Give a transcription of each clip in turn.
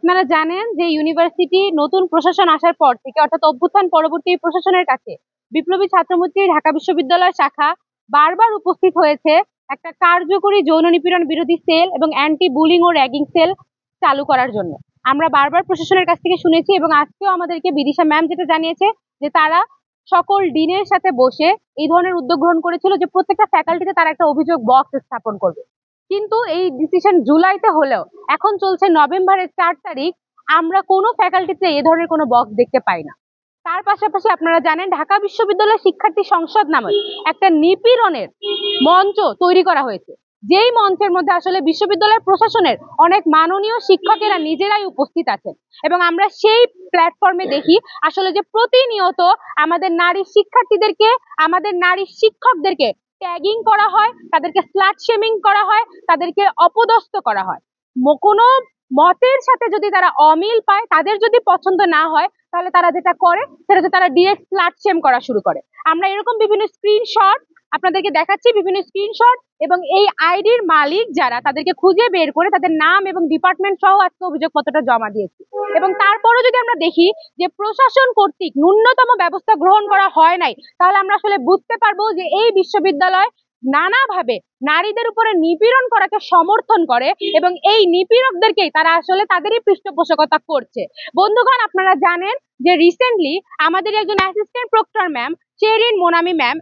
আপনারা জানেন যে ইউনিভার্সিটি নতুন প্রশাসন আসার পর থেকে অর্থাৎ অভ্যুত্থান পরবর্তী প্রশাসনের কাছে বিপ্লবী ছাত্রমৈত্রী ঢাকা বিশ্ববিদ্যালয় শাখা বারবার উপস্থিত হয়েছে একটা কার্যকরী যৌন নিপীড়ন বিরোধী সেল এবং অ্যান্টি বুলিং ও র্যাগিং সেল চালু করার জন্য। আমরা বারবার প্রশাসনের কাছ থেকে শুনেছি এবং আজকেও আমাদেরকে বিদিশা ম্যাম যেটা জানিয়েছে যে তারা সকল ডিনের সাথে বসে এই ধরনের উদ্যোগ গ্রহণ করেছিল যে প্রত্যেকটা ফ্যাকাল্টিতে তারা একটা অভিযোগ বক্স স্থাপন করবে। কিন্তু এই ডিসিশন জুলাইতে হলেও এখন চলছে নভেম্বরের 4 তারিখ, আমরা কোনো ফ্যাকাল্টিতে এ ধরনের কোনো বক্স দেখতে পাই না। তার পাশাপাশি আপনারা জানেন ঢাকা বিশ্ববিদ্যালয় শিক্ষার্থী সংসদ নামে একটা নিপীড়নের মঞ্চ তৈরি করা হয়েছে, যেই মঞ্চের মধ্যে আসলে বিশ্ববিদ্যালয় প্রশাসনের অনেক মাননীয় শিক্ষকেরা নিজেরাই উপস্থিত আছেন এবং আমরা সেই প্ল্যাটফর্মে দেখি আসলে যে প্রতিনিয়ত আমাদের নারী শিক্ষার্থীদেরকে, আমাদের নারী শিক্ষকদেরকে ট্যাগিং করা হয়, তাদেরকে স্লাট শেমিং করা হয়, তাদেরকে অপদস্থ করা হয়। কোনো মতের সাথে যদি তারা অমিল পায়, তাদের যদি পছন্দ না হয়, তাহলে তারা যেটা করে সেটা হচ্ছে তারা ডিরেক্ট স্লাট শেম করা শুরু করে। আমরা এরকম বিভিন্ন স্ক্রিনশট আপনাদেরকে দেখাচ্ছি, বিভিন্ন স্ক্রিনশট এবং এই আইডির মালিক যারা তাদেরকে খুঁজে বের করে তাদের নাম এবং ডিপার্টমেন্ট সহ আজকে অভিযোগপত্রটা জমা দিয়েছি। এবং তারপরও যদি আমরা দেখি যে প্রশাসন কর্তৃক ন্যূনতম ব্যবস্থা গ্রহণ করা হয় নাই, তাহলে আমরা আসলে বুঝতে পারবো যে এই বিশ্ববিদ্যালয় নানাভাবে নারীদের উপরে নিপীড়ন করাকে সমর্থন করে এবং এই নিপীড়কদেরকেই তারা আসলে তাদেরই পৃষ্ঠপোষকতা করছে। বন্ধুগণ, আপনারা জানেন যে রিসেন্টলি আমাদের একজন assistant proctor ma'am Sherin Monami ma'am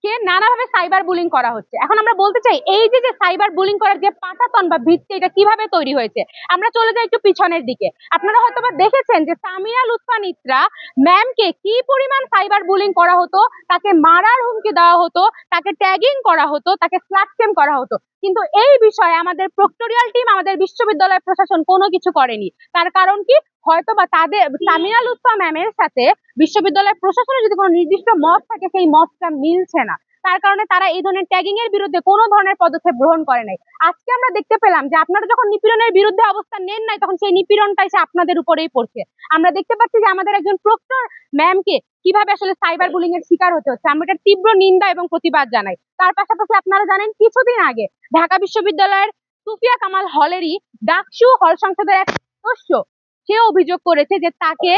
কে নানাভাবে সাইবার বুলিং করা হচ্ছে। এখন আমরা বলতে চাই এই যে সাইবার বুলিং করার যে পাটাতন বা ভিত্তি, এটা কিভাবে তৈরি হয়েছে। আমরা চলে যাই একটু পিছনের দিকে। আপনারা হয়তোবা দেখেছেন যে সামিয়া লুৎফা নিত্রা ম্যামকে কি পরিমাণ সাইবার বুলিং করা হতো, তাকে মারার হুমকি দেওয়া হতো, তাকে ট্যাগিং করা হতো, তাকে স্লাট শেম করা হতো। কিন্তু এই বিষয়ে আমাদের প্রক্টোরিয়াল টিম, আমাদের বিশ্ববিদ্যালয় প্রশাসন কোনো কিছু করেনি। তার কারণ কি? হয়তোবা তাদের সামিয়া লুৎফা ম্যামের সাথে বিশ্ববিদ্যালয় প্রশাসনের যদি কোনো নির্দিষ্ট মত থাকে, সেই মতটা মিলছে না, তার কারণে তারা এই ধরনের ট্যাগিং এর বিরুদ্ধে কোনো ধরনের পদক্ষেপ গ্রহণ করে নাই। আজকে আমরা দেখতে পেলাম যে আপনারা যখন নিপীড়নের বিরুদ্ধে অবস্থান নেন নাই, তখন সেই নিপীড়নটা এসে আপনাদের উপরেই পড়ছে। আমরা দেখতে পাচ্ছি যে আমাদের একজন প্রক্টর ম্যামকে কিভাবে আসলে সাইবার বুলিং এর শিকার হতে হচ্ছে। আমরা এটা তীব্র নিন্দা এবং প্রতিবাদ জানাই। তার পাশাপাশি আপনারা জানেন কিছুদিন আগে ঢাকা বিশ্ববিদ্যালয়ের সুফিয়া কামাল হলেরই ডাকসু হল সংসদের এক সদস্য সে অভিযোগ করেছে যে তাকে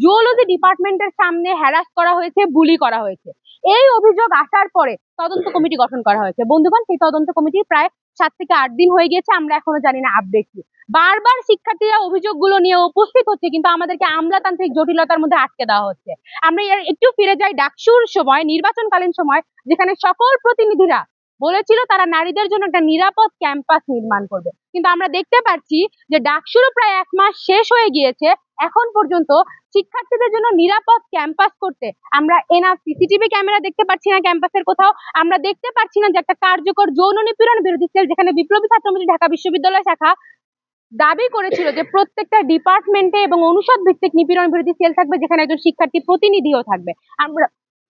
জুওলজি ডিপার্টমেন্টের সামনে হ্যারাস করা হয়েছে, বুলি করা হয়েছে। এই অভিযোগ আসার পরে তদন্ত কমিটি গঠন করা হয়েছে। বন্ধুগণ, সেই তদন্ত কমিটি প্রায় 7 থেকে 8 দিন হয়ে গেছে, আমরা এখনো জানি না আপডেট কি। বারবার শিক্ষার্থীরা অভিযোগগুলো নিয়ে উপস্থিত হচ্ছে, কিন্তু আমাদেরকে আমলাতান্ত্রিক জটিলতার মধ্যে আটকে দেওয়া হচ্ছে। আমরা একটু ফিরে যাই ডাকসুর সময়, নির্বাচনকালীন সময়, যেখানে সকল প্রতিনিধিরা বলেছিল তারা নারীদের জন্য একটা নিরাপদ ক্যাম্পাস নির্মাণ করবে, কিন্তু আমরা দেখতে পাচ্ছি যে ডাকসুরও প্রায় 1 মাস শেষ হয়ে গিয়েছে, এখন পর্যন্ত শিক্ষার্থীদের জন্য নিরাপদ ক্যাম্পাস করতে আমরা এনাফ সিসিটিভি ক্যামেরা দেখতে পাচ্ছি না ক্যাম্পাসের কোথাও। আমরা দেখতে পাচ্ছি না যে একটা কার্যকর যৌন নিপীড়ন বিরোধী সেল, যেখানে বিপ্লবী ছাত্রমৈত্রী ঢাকা বিশ্ববিদ্যালয় শাখা দাবি করেছিল যে প্রত্যেকটা ডিপার্টমেন্টে এবং অনুষদ ভিত্তিক নিপীড়ন বিরোধী সেল থাকবে, যেখানে একজন শিক্ষার্থী প্রতিনিধিও থাকবে।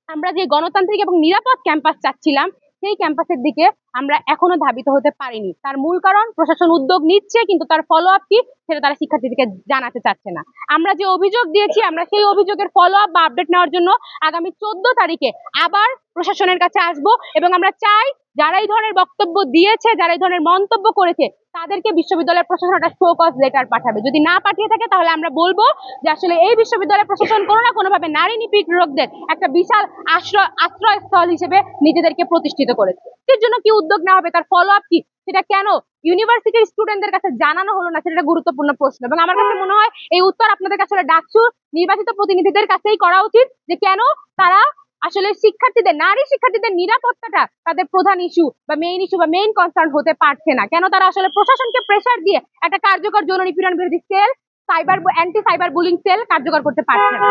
আমরা যে গণতান্ত্রিক এবং নিরাপদ ক্যাম্পাস চাচ্ছিলাম, সেই ক্যাম্পাসের দিকে আমরা এখনো ধাবিত হতে পারিনি। তার মূল কারণ প্রশাসন উদ্যোগ নিচ্ছে, কিন্তু তার ফলো আপ কি সেটা তারা শিক্ষার্থীদেরকে জানাতে চাচ্ছে না। আমরা যে অভিযোগ দিয়েছি, আমরা সেই অভিযোগের ফলো আপ বা আপডেট নেওয়ার জন্য আগামী 14 তারিখে আবার প্রশাসনের কাছে আসব এবং আমরা চাই যারা এই ধরনের বক্তব্য দিয়েছে, যারা এই ধরনের মন্তব্য করেছে, তাদেরকে বিশ্ববিদ্যালয়ের প্রশাসন একটা শো কজ লেটার পাঠাবে। যদি না পাঠিয়ে থাকে, তাহলে আমরা বলবো যে আসলে এই বিশ্ববিদ্যালয় প্রশাসন কোনো না কোনোভাবে নারী নিপীড়কদের একটা বিশাল আশ্রয়স্থল হিসেবে নিজেদেরকে প্রতিষ্ঠিত করেছে। এর জন্য কি উদ্যোগ নেওয়া হবে, তার ফলো আপ কি, সেটা কেন ইউনিভার্সিটির স্টুডেন্টদের কাছে জানানো হলো না, সেটা গুরুত্বপূর্ণ প্রশ্ন। এবং আমার কাছে মনে হয় এই উত্তর আপনাদের কাছে ডাকসু নির্বাচিত প্রতিনিধিদের কাছেই করা উচিত, যে কেন তারা আসলে শিক্ষার্থীদের, নারী শিক্ষার্থীদের নিরাপত্তাটা তাদের প্রধান ইস্যু বা মেইন কনসার্ন হতে পারছে না। কেন তারা আসলে প্রশাসনকে প্রেসার দিয়ে একটা কার্যকর যৌন নিপীড়ন বিরোধী cell, anti cyber bullying cell কার্যকর করতে পারছে না।